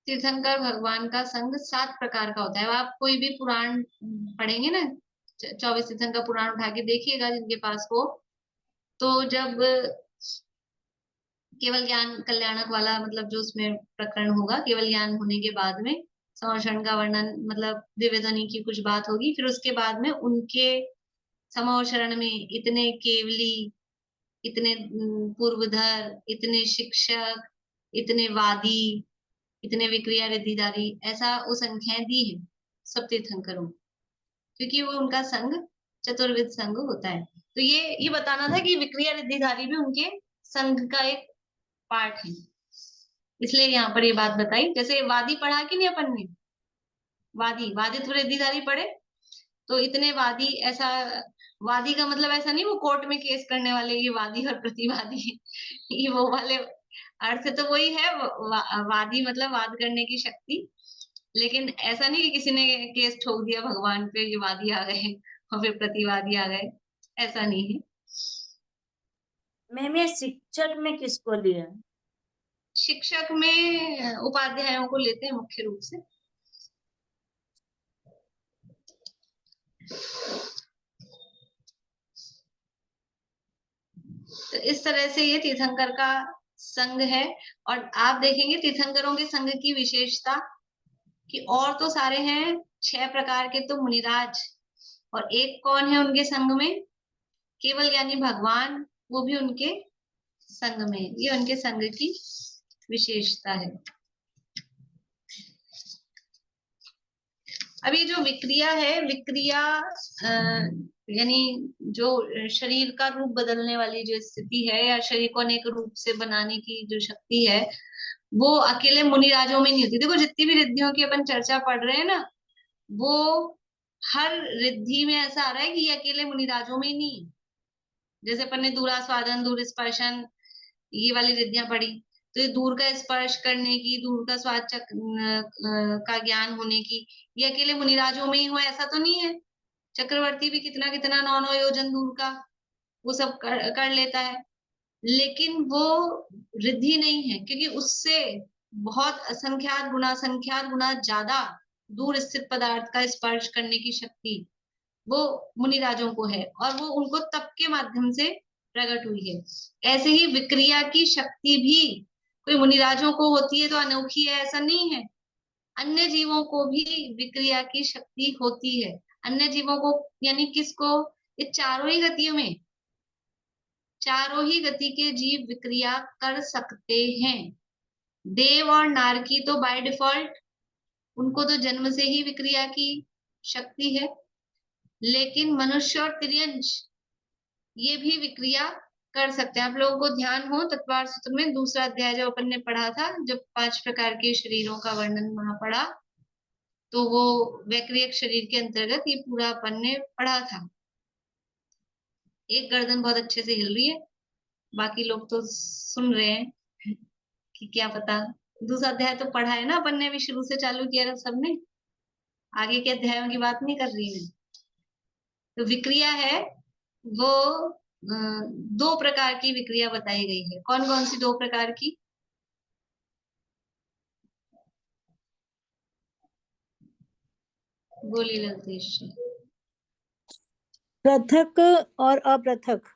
तीर्थंकर भगवान का संघ 7 प्रकार का होता है। आप कोई भी पुराण पढ़ेंगे ना, 24 तीर्थंकर पुराण उठा के देखिएगा जिनके पास हो, तो जब केवल ज्ञान कल्याणक वाला मतलब जो उसमें प्रकरण होगा, केवल ज्ञान होने के बाद में समोषण का वर्णन, मतलब दिव्य ध्वनि की कुछ बात होगी, फिर उसके बाद में उनके समोषण में इतने केवली, इतने पूर्वधर, इतने शिक्षक, इतने वादी, इतने विक्रिया रिद्धिधारी, ऐसा वो संख्याएं दी है सब तीर्थंकरों, क्योंकि वो उनका संघ चतुर्विद संघ होता है। तो ये बताना था कि विक्रिया रिद्धिधारी भी उनके संघ का एक पार्ट है, इसलिए यहाँ पर ये बात बताई। जैसे वादी पढ़ा कि नहीं अपन ने, वादी, वादित्व रिद्धिधारी पढ़े, तो इतने वादी, ऐसा वादी का मतलब ऐसा नहीं वो कोर्ट में केस करने वाले ये वादी और प्रतिवादी ये वो वाले अर्थ तो वही है, वादी मतलब वाद करने की शक्ति। लेकिन ऐसा नहीं कि किसी ने केस ठोक दिया भगवान पे, ये वादी आ गए और फिर प्रतिवादी आ गए, ऐसा नहीं है। मैम ये शिक्षक में किसको लिया? शिक्षक में उपाध्यायों को लेते हैं मुख्य रूप से। तो इस तरह से ये तीर्थंकर का संघ है। और आप देखेंगे तीर्थंकरों के संघ की विशेषता कि और तो सारे हैं 6 प्रकार के तो मुनिराज, और एक कौन है उनके संघ में? केवल यानी भगवान, वो भी उनके संघ में। ये उनके संघ की विशेषता है। अब ये जो विक्रिया है, विक्रिया यानी जो शरीर का रूप बदलने वाली जो स्थिति है, या शरीर को अनेक रूप से बनाने की जो शक्ति है, वो अकेले मुनिराजों में नहीं होती। देखो जितनी भी रिद्धियों की अपन चर्चा पढ़ रहे हैं ना, वो हर रिद्धि में ऐसा आ रहा है कि ये अकेले मुनिराजों में ही नहीं है। जैसे अपन ने दूरास्वादन, दूर स्पर्शन, ये वाली रिद्धियां पढ़ी, तो ये दूर का स्पर्श करने की, दूर का स्वाद का ज्ञान होने की, ये अकेले मुनिराजों में ही हो ऐसा तो नहीं है। चक्रवर्ती भी कितना कितना 9 योजन दूर का वो सब कर लेता है, लेकिन वो रिद्धि नहीं है, क्योंकि उससे बहुत असंख्यात गुना ज्यादा दूर स्थित पदार्थ का स्पर्श करने की शक्ति वो मुनिराजों को है, और वो उनको तप के माध्यम से प्रकट हुई है। ऐसे ही विक्रिया की शक्ति भी कोई मुनिराजों को होती है तो अनोखी है ऐसा नहीं है। अन्य जीवों को भी विक्रिया की शक्ति होती है। अन्य जीवों को यानी किसको? ये चारों ही गतियों में, चारों ही गति के जीव विक्रिया कर सकते हैं। देव और नारकी तो बाय डिफॉल्ट उनको तो जन्म से ही विक्रिया की शक्ति है, लेकिन मनुष्य और तिर्यंश ये भी विक्रिया कर सकते हैं। आप लोगों को ध्यान हो तत्वार सूत्र में दूसरा अध्याय जब अपन ने पढ़ा था, जब 5 प्रकार के शरीरों का वर्णन वहां पढ़ा, तो वो वैक्रियक शरीर के अंतर्गत ये पूरा अपन ने पढ़ा था। एक गर्दन बहुत अच्छे से हिल रही है, बाकी लोग तो सुन रहे हैं कि क्या पता। दूसरा अध्याय तो पढ़ा है ना अपन ने, भी शुरू से चालू किया था सबने, आगे के अध्यायों की बात नहीं कर रही मैं। तो विक्रिया है वो 2 प्रकार की विक्रिया बताई गई है। कौन कौन सी 2 प्रकार की? बोली ललतेश जी। पृथक और अपृथक।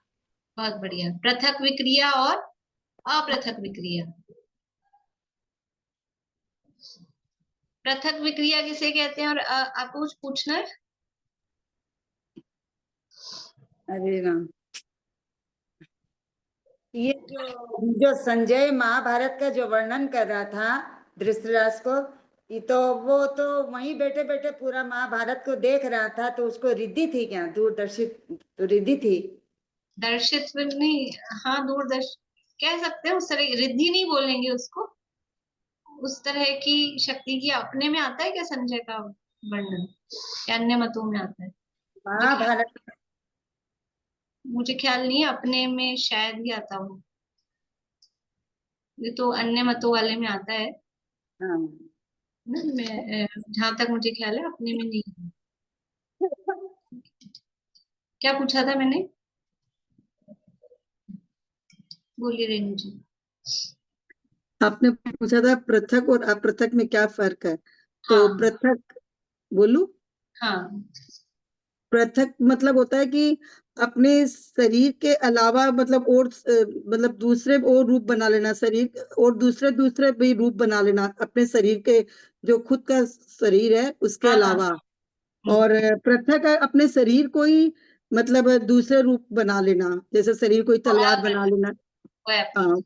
बहुत बढ़िया। पृथक विक्रिया और अपृथक विक्रिया। पृथक विक्रिया किसे कहते हैं? और आपको कुछ पूछना है? अरे राम, ये जो संजय महाभारत का जो वर्णन कर रहा था धृतराष्ट्र को, ये तो वो तो वहीं बैठे बैठे पूरा महाभारत को देख रहा था, तो उसको रिद्धि थी क्या? दूरदर्शित तो रिद्धि थी। दर्शित नहीं, हाँ दूरदर्श कह सकते हैं। उस तरह रिद्धि नहीं बोलेंगे उसको, उस तरह की शक्ति की। अपने में आता है क्या संजय का वर्णन, या अन्य मतों में आता है? महाभारत मुझे ख्याल नहीं है, अपने में शायद ही आता हो, ये तो अन्य मतों वाले में आता है। हाँ। मैं जहां तक मुझे ख्याल है अपने में नहीं है। क्या पूछा था मैंने? बोलिए रेणु जी। आपने पूछा था पृथक और अपृथक में क्या फर्क है, तो हाँ। पृथक बोलू? हाँ। पृथक मतलब होता है कि अपने शरीर के अलावा मतलब और मतलब दूसरे और रूप बना लेना, शरीर और दूसरे दूसरे भी रूप बना लेना अपने शरीर के, जो खुद का शरीर है उसके अलावा। और पृथक अपने शरीर को ही मतलब दूसरे रूप बना लेना, जैसे शरीर को ही तलवार बना लेना। हाँ,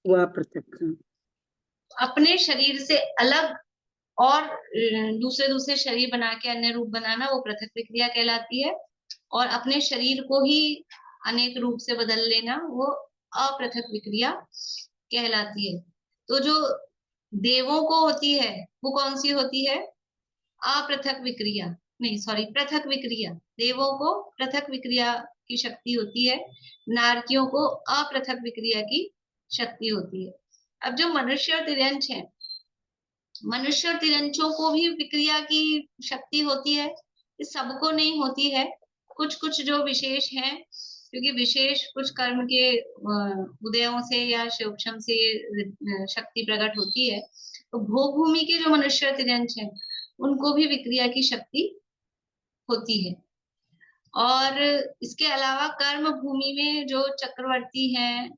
वह पृथक। अपने शरीर से अलग और दूसरे दूसरे शरीर बना के अन्य रूप बनाना, वो पृथक विक्रिया कहलाती है। और अपने शरीर को ही अनेक रूप से बदल लेना, वो अपृथक विक्रिया कहलाती है। तो जो देवों को होती है वो कौन सी होती है? अपृथक विक्रिया, नहीं सॉरी, पृथक विक्रिया। देवों को पृथक विक्रिया की शक्ति होती है, नारकियों को अपृथक विक्रिया की शक्ति होती है। अब जो मनुष्य और तिर्यंच है, मनुष्य और तिर्यंचों को भी विक्रिया की शक्ति होती है, ये सबको नहीं होती है, कुछ कुछ जो विशेष हैं, क्योंकि विशेष कुछ कर्म के उदयों से या सूक्ष्म से शक्ति प्रकट होती है। तो भोग भूमि के जो मनुष्य और तिर्यंच हैं, उनको भी विक्रिया की शक्ति होती है। और इसके अलावा कर्म भूमि में जो चक्रवर्ती हैं,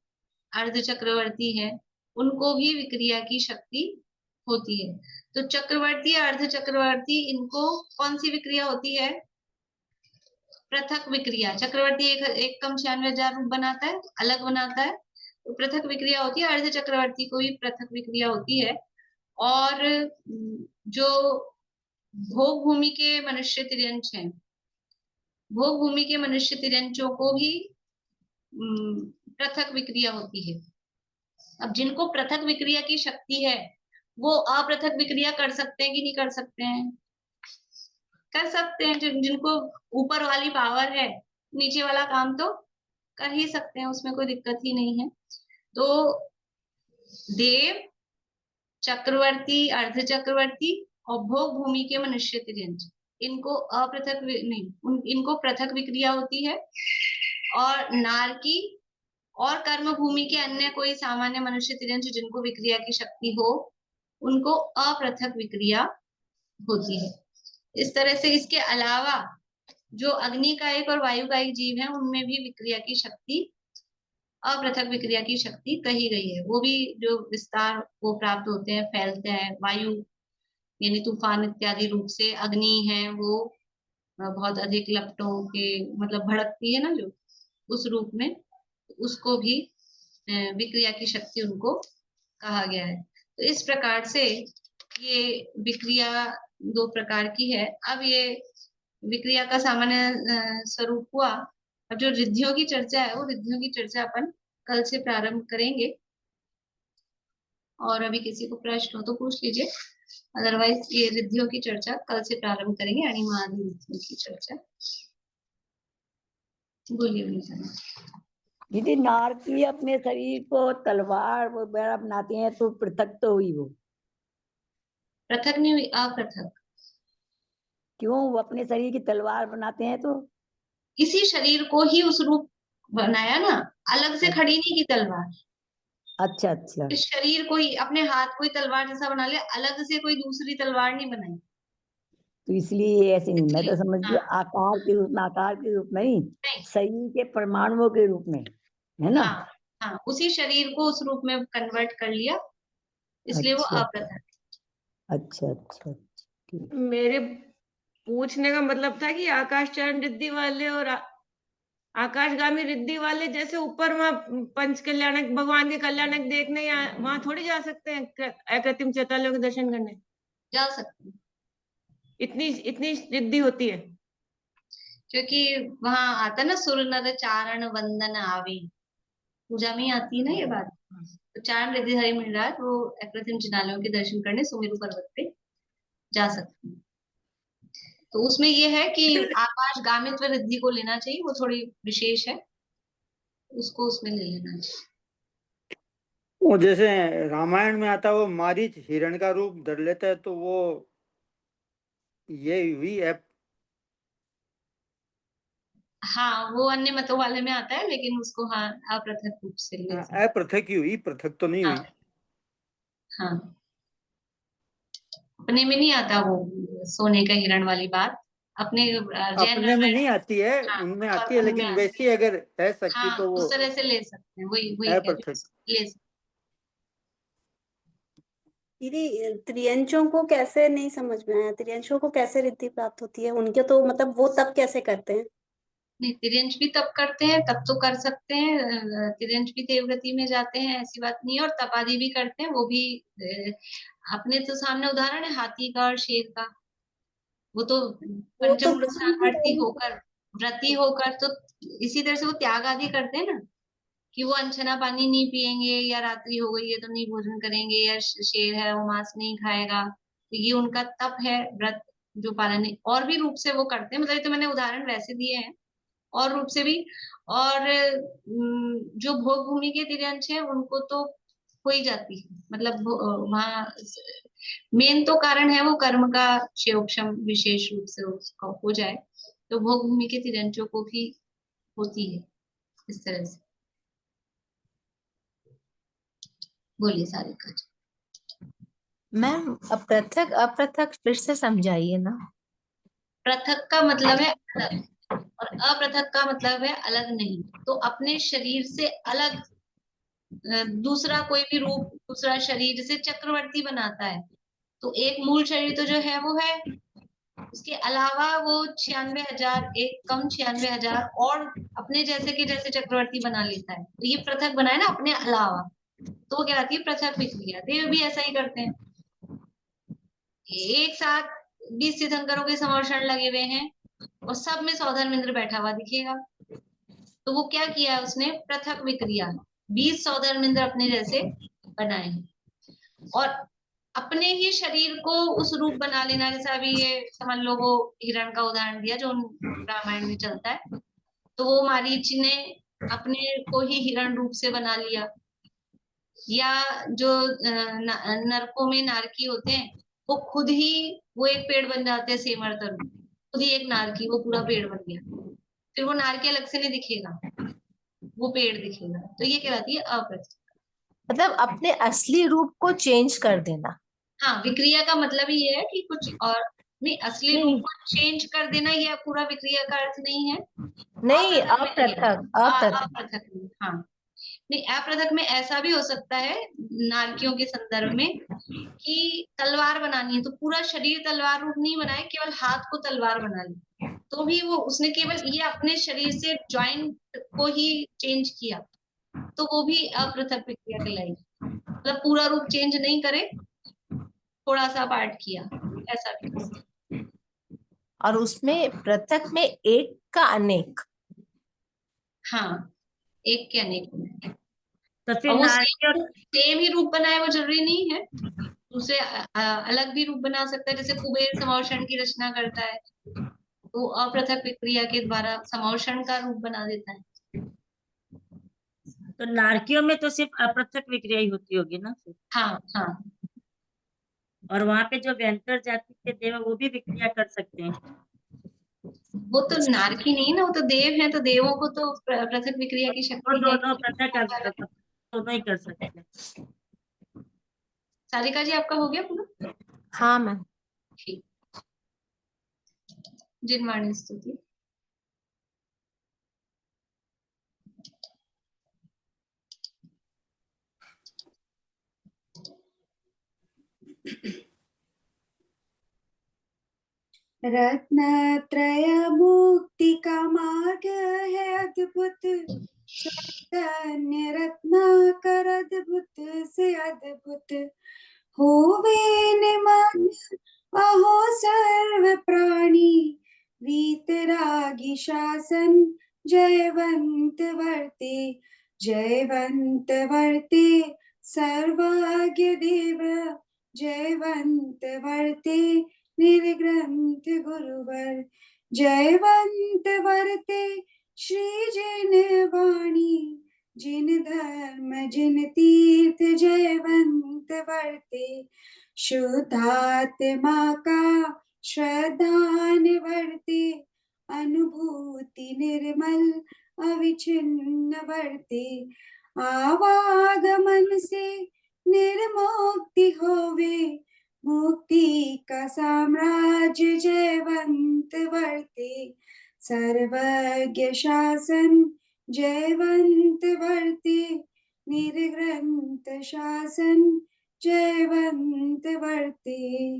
अर्ध चक्रवर्ती है, उनको भी विक्रिया की शक्ति होती है। तो चक्रवर्ती अर्ध चक्रवर्ती, इनको कौन सी विक्रिया होती है? पृथक विक्रिया। चक्रवर्ती एक कम 96,000 रूप बनाता है, अलग बनाता है, तो पृथक विक्रिया होती है। अर्ध चक्रवर्ती को भी पृथक विक्रिया होती है। और जो भोग भूमि के मनुष्य तिर्यंच हैं, भोग भूमि के मनुष्य तिर्यंचों को भी पृथक विक्रिया होती है। अब जिनको पृथक विक्रिया की शक्ति है, वो अपृथक विक्रिया कर सकते हैं कि नहीं कर सकते हैं? कर सकते हैं। जिनको ऊपर वाली पावर है, नीचे वाला काम तो कर ही सकते हैं, उसमें कोई दिक्कत ही नहीं है। तो देव, चक्रवर्ती, अर्ध चक्रवर्ती और भोग भूमि के मनुष्य तिर्यंच, इनको अपृथक नहीं, इनको पृथक विक्रिया होती है। और नारकी और कर्म भूमि के अन्य कोई सामान्य मनुष्य तिर्यंच जिनको विक्रिया की शक्ति हो, उनको अपृथक विक्रिया होती है। इस तरह से इसके अलावा जो अग्निकायिक और वायुकायिक जीव हैं, उनमें भी विक्रिया की शक्ति, अपृथक विक्रिया की शक्ति कही गई है। वो भी जो विस्तार वो प्राप्त होते हैं, फैलते हैं, वायु यानी तूफान इत्यादि रूप से, अग्नि है वो बहुत अधिक लपटों के मतलब भड़कती है ना, जो उस रूप में, उसको भी विक्रिया की शक्ति उनको कहा गया है। तो इस प्रकार से ये विक्रिया 2 प्रकार की है। अब ये विक्रिया का सामान्य स्वरूप हुआ। अब जो रिद्धियों की चर्चा है, वो रिद्धियों की चर्चा अपन कल से प्रारंभ करेंगे। और अभी किसी को प्रश्न हो तो पूछ लीजिए, अदरवाइज ये रिद्धियों की चर्चा कल से प्रारंभ करेंगे, अणिमा आदि रिद्धियों की चर्चा। बोलिए दीदी, नारकी अपने शरीर को तलवार वगैरह बनाते हैं, तो पृथक तो हुई वो? पृथक नहीं हुई, अपृथक। क्यों? वो अपने शरीर की तलवार बनाते हैं तो इसी शरीर को ही उस रूप बनाया ना, अलग से खड़ी नहीं की तलवार। अच्छा अच्छा, इस शरीर को ही, अपने हाथ को ही तलवार जैसा बना लिया, अलग से कोई दूसरी तलवार नहीं बनाई। तो इसलिए ऐसे नहीं, मैं तो समझ गई हाँ। आकार के रूप में, आकार के रूप में नहीं, शरीर के परमाणुओं के रूप में, है ना? हाँ, हाँ, उसी शरीर को उस रूप में कन्वर्ट कर लिया, इसलिए वो अपृथक। अच्छा अच्छा, ठीक। मेरे पूछने का मतलब था कि आकाश चरण रिद्धि वाले और आकाशगामी रिद्धि वाले जैसे ऊपर वहां पंच कल्याणक भगवान के कल्याणक देखने, या वहां थोड़ी जा सकते हैं अकृत्रिम चैतालियों के दर्शन करने? जा सकते हैं। इतनी रिद्धि होती है? क्योंकि वहां आता ना, सुर नर चारण वंदन आवे, पूजा में ही आती है ना ये बात। तो चारण रिद्धि हरि मंडराज वो अकृत्रिम चिन्हालयों के दर्शन करने सुमेरु पर्वत पे जा सकते हैं। तो उसमें ये है कि आकाश गामित्व रिद्धि को लेना चाहिए, वो थोड़ी विशेष है, उसको उसमें ले लेना चाहिए। वो जैसे रामायण में आता है, वो मारीच हिरण का रूप धर लेता है, तो वो ये हुई है। हाँ, वो अन्य मतों वाले में आता है, लेकिन उसको हाँ अपृथक रूप से ले सकते हैं। अपृथक ही हुई, पृथक तो नहीं हुई। हाँ, अपने में नहीं आता वो सोने का हिरण वाली बात, अपने अपने में नहीं आती है, हाँ, उनमें आती है, लेकिन वैसी अगर है शक्ति हाँ, तो वो उस तरह से ले सकते हैं, वही वही अपृथक। ले सकते। दीदी, त्रियंचों को कैसे, नहीं समझ में आया, त्रियंचों को कैसे रिद्धि प्राप्त होती है? उनके तो मतलब वो तब कैसे करते हैं? नहीं, तिर्यंच भी तब करते हैं, तब तो कर सकते हैं, तिर्यंच भी देवगति में जाते हैं, ऐसी बात नहीं है। और तपादि भी करते हैं, वो भी अपने तो सामने उदाहरण है हाथी का और शेर का। वो तो पंचम व्रती होकर, व्रती होकर, तो इसी तरह से वो त्याग आदि करते हैं ना, कि वो अनछना पानी नहीं पिएंगे, या रात्रि हो गई है तो नहीं भोजन करेंगे, या शेर है वो मांस नहीं खाएगा, तो ये उनका तप है, व्रत जो पालन है। और भी रूप से वो करते हैं, मतलब ये तो मैंने उदाहरण वैसे दिए हैं, और रूप से भी। और जो भोग भूमि के तिर्यंच है, उनको तो हो ही जाती है, मतलब वहाँ मेन तो कारण है वो कर्म का क्षयोक्षम विशेष रूप से उसका हो जाए, तो भोग भूमि के तिर्यंचों को भी होती है इस तरह से। बोलिए सारिका जी। मैम पृथक अपृथक फिर से समझाइए ना। पृथक का मतलब है अलग और अपृथक का मतलब है अलग नहीं। तो अपने शरीर से अलग दूसरा कोई भी रूप, दूसरा शरीर, जैसे चक्रवर्ती बनाता है, तो एक मूल शरीर तो जो है वो है, उसके अलावा वो 96,000 एक कम 96,000 और अपने जैसे के जैसे चक्रवर्ती बना लेता है, तो ये पृथक बनाए ना अपने अलावा, तो वो कहलाती है पृथक विक्रिया। देव भी ऐसा ही करते हैं, एक साथ 20 तीर्थंकरों के समर्षण लगे हुए हैं और सब में सौधर्मेंद्र बैठा हुआ दिखेगा, तो वो क्या किया उसने, पृथक विक्रिया, 20 सौधर्मेंद्र अपने जैसे बनाए और अपने ही शरीर को उस रूप बना लेना। जैसा अभी ये समझ लो वो हिरण का उदाहरण दिया जो रामायण में चलता है, तो वो मारीच ने अपने को ही हिरण रूप से बना लिया, या जो नरकों में नारकी होते हैं वो खुद ही वो एक पेड़ बन जाते हैं, सेमर तरु खुद ही एक नारकी, वो पूरा पेड़ बन गया, फिर वो नारकी अलग से नहीं दिखेगा, वो पेड़ दिखेगा, तो ये कहलाती है अप्रत्यक्ष। मतलब अपने असली रूप को चेंज कर देना। हाँ, विक्रिया का मतलब ही ये है कि कुछ और नहीं, असली रूप को चेंज कर देना, ये पूरा विक्रिया का अर्थ नहीं है। नहीं, अपृथक अपृथक में, हाँ नहीं, अपृथक में ऐसा भी हो सकता है नारकियों के संदर्भ में कि तलवार बनानी है तो पूरा शरीर तलवार रूप नहीं बनाए, केवल हाथ को तलवार बना ली, तो भी वो उसने केवल ये अपने शरीर से जॉइंट को ही चेंज किया, तो वो भी अपृथक विक्रिया कहलाएगी। मतलब पूरा रूप चेंज नहीं करे, थोड़ा सा पार्ट किया, ऐसा भी। और उसमें पृथक में एक का अनेक। हाँ, एक के अनेक में। तो फिर और वो नारकी सेम ही रूप बनाए वो जरूरी नहीं है, उसे अलग भी रूप बना सकता है। जैसे कुबेर समौषण की रचना करता है, तो अपृथक विक्रिया के द्वारा समौषण का रूप बना देता है। तो नारकियों में तो सिर्फ अपृथक विक्रिया ही होती होगी ना फिर? हाँ हाँ। और वहां पे जो व्यंतर जाति के देव है, वो भी विक्रिया कर सकते हैं? वो तो नारकी नहीं ना, वो तो देव है, तो देवों को तो पृथक विक्रिया की शक्ति है। दोनों पृथक दोनों ही कर सकते हैं। सारिका जी आपका हो गया पूरा? हाँ मैम। ठीक। जिनवाणी स्तुति। रत्नत्रय मुक्ति का मार्ग है अद्भुत, चैतन्य रत्नाकर अद्भुत से अद्भुत, होवे निमन अहो सर्व प्राणी, वीतरागी शासन जयवंत वर्ते, जयवंत वर्ते सर्वज्ञ देव, जयवंत वर्ते निर्ग्रंथ गुरुवर, जयवंत वर्ते श्री जिन वाणी, जिन धर्म जिन तीर्थ जयवंत वर्ते, शुद्धात्मा का श्रद्धान वर्ते, अनुभूति निर्मल अविच्छिन्न वर्ते, आवागमन से निर्मुक्ति होवे, मुक्ति का साम्राज्य जयवंत वर्ते, सर्वज्ञ शासन जयवंत वर्ते, निर्ग्रंथ शासन जयवंत वर्ते।